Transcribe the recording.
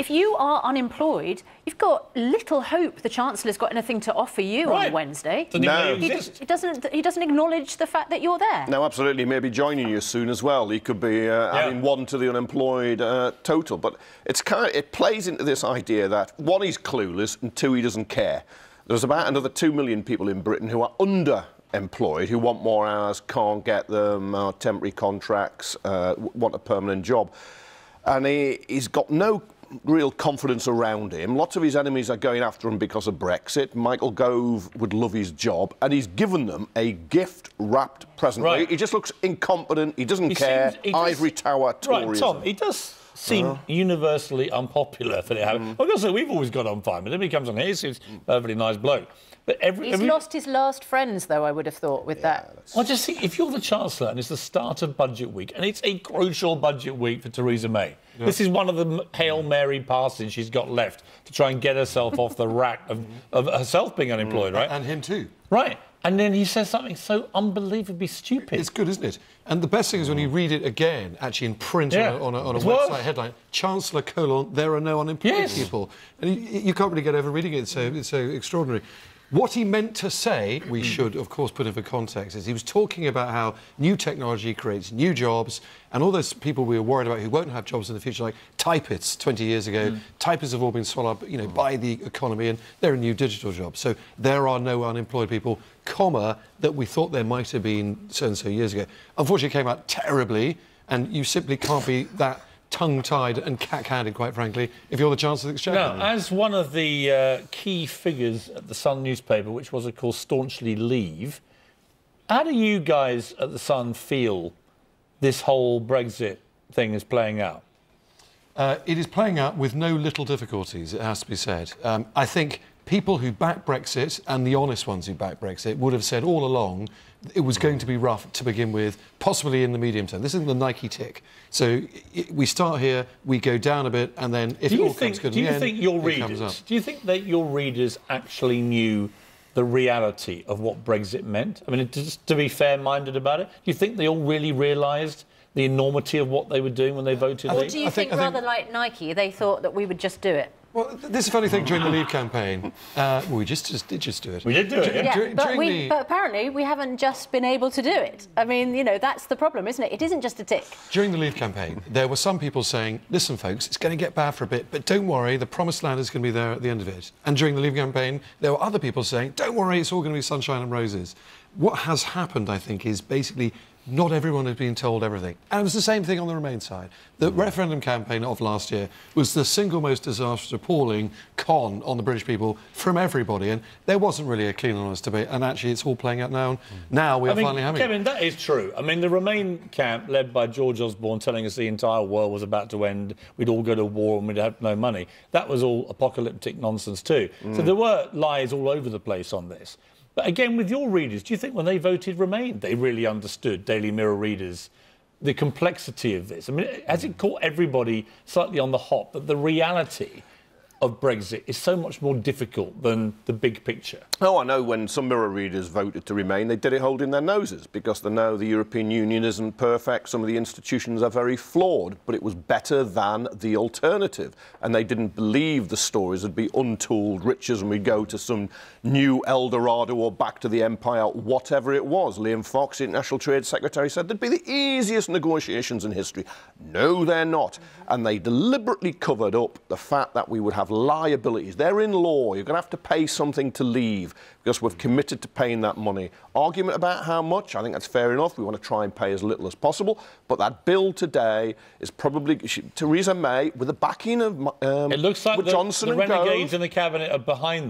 if you are unemployed, you've got little hope the Chancellor's got anything to offer you on Wednesday. No. He doesn't acknowledge the fact that you're there. No, absolutely. He may be joining you soon as well. He could be adding 1 to the unemployed total. But it plays into this idea that, 1, he's clueless, and 2, he doesn't care. There's about another 2 million people in Britain who are underemployed, who want more hours, can't get them, temporary contracts, want a permanent job. And he's got no real confidence around him. Lots of his enemies are going after him because of Brexit. Michael Gove would love his job, and he's given them a gift-wrapped present. Right. He just looks incompetent. He doesn't care. Ivory Tower Toryism. Right, Tom, he does seem universally unpopular for the Hammond. I've got to say, we've always got on fine with him. He comes on here, he seems a very nice bloke. But he's lost his last friends, though, I would have thought, with that. I just think, if you're the Chancellor and it's the start of budget week, and it's a crucial budget week for Theresa May, this is one of the Hail Mary passes she's got left to try and get herself off the rack of herself being unemployed, right? And him too. Right. And then he says something so unbelievably stupid. It's good, isn't it? And the best thing is when you read it again, actually in print on a website headline, Chancellor : there are no unemployed people. And you can't really get over reading it, it's so extraordinary. What he meant to say, we should, of course, put in for context, is he was talking about how new technology creates new jobs, and all those people we were worried about who won't have jobs in the future, like typists 20 years ago, typists have all been swallowed up, by the economy, and they're a new digital job. So there are no unemployed people, comma, that we thought there might have been so-and-so years ago. Unfortunately, it came out terribly, and you simply can't be that tongue-tied and cack-handed, quite frankly, if you're the Chancellor of the Exchequer. Now, as one of the key figures at the Sun newspaper, which was, of course, staunchly Leave, how do you guys at the Sun feel this whole Brexit thing is playing out? It is playing out with no little difficulties, it has to be said. I think people who back Brexit, and the honest ones who back Brexit, would have said all along it was going to be rough to begin with, possibly in the medium term. This isn't the Nike tick. So we start here, we go down a bit, and then if it all comes good in the end, it comes up. Do you think that your readers actually knew the reality of what Brexit meant? I mean, just to be fair-minded about it, do you think they all really realised the enormity of what they were doing when they voted? Or do you think, rather like Nike, they thought that we would just do it? Well, this is a funny thing during the Leave campaign. We did just do it. We did do it, yeah. But apparently we haven't just been able to do it. I mean, that's the problem, isn't it? It isn't just a tick. During the Leave campaign, there were some people saying, listen, folks, it's going to get bad for a bit, but don't worry, the promised land is going to be there at the end of it. And during the Leave campaign, there were other people saying, don't worry, it's all going to be sunshine and roses. What has happened, I think, is basically not everyone has been told everything. And it was the same thing on the Remain side. The referendum campaign of last year was the single most disastrous, appalling con on the British people from everybody. And there wasn't really a clean and honest debate. And actually, it's all playing out now. Now we are finally having Kevin, that is true. I mean, the Remain camp, led by George Osborne, telling us the entire world was about to end, we'd all go to war and we'd have no money. That was all apocalyptic nonsense too. So there were lies all over the place on this. But again, with your readers, do you think when they voted Remain, they really understood, Daily Mirror readers, the complexity of this? I mean, has it caught everybody slightly on the hop that the reality of Brexit is so much more difficult than the big picture? Oh, I know when some Mirror readers voted to Remain, they did it holding their noses because they know the European Union isn't perfect, some of the institutions are very flawed, but it was better than the alternative. And they didn't believe the stories would be untold riches and we'd go to some new El Dorado or back to the empire, whatever it was. Liam Fox, the International Trade Secretary, said they'd be the easiest negotiations in history. No, they're not. And they deliberately covered up the fact that we would have liabilities. They're in law. You're going to have to pay something to leave because we've committed to paying that money. Argument about how much, I think that's fair enough. We want to try and pay as little as possible. But that bill today is probably Theresa May with the backing of it looks like Johnson the and renegades in the cabinet are behind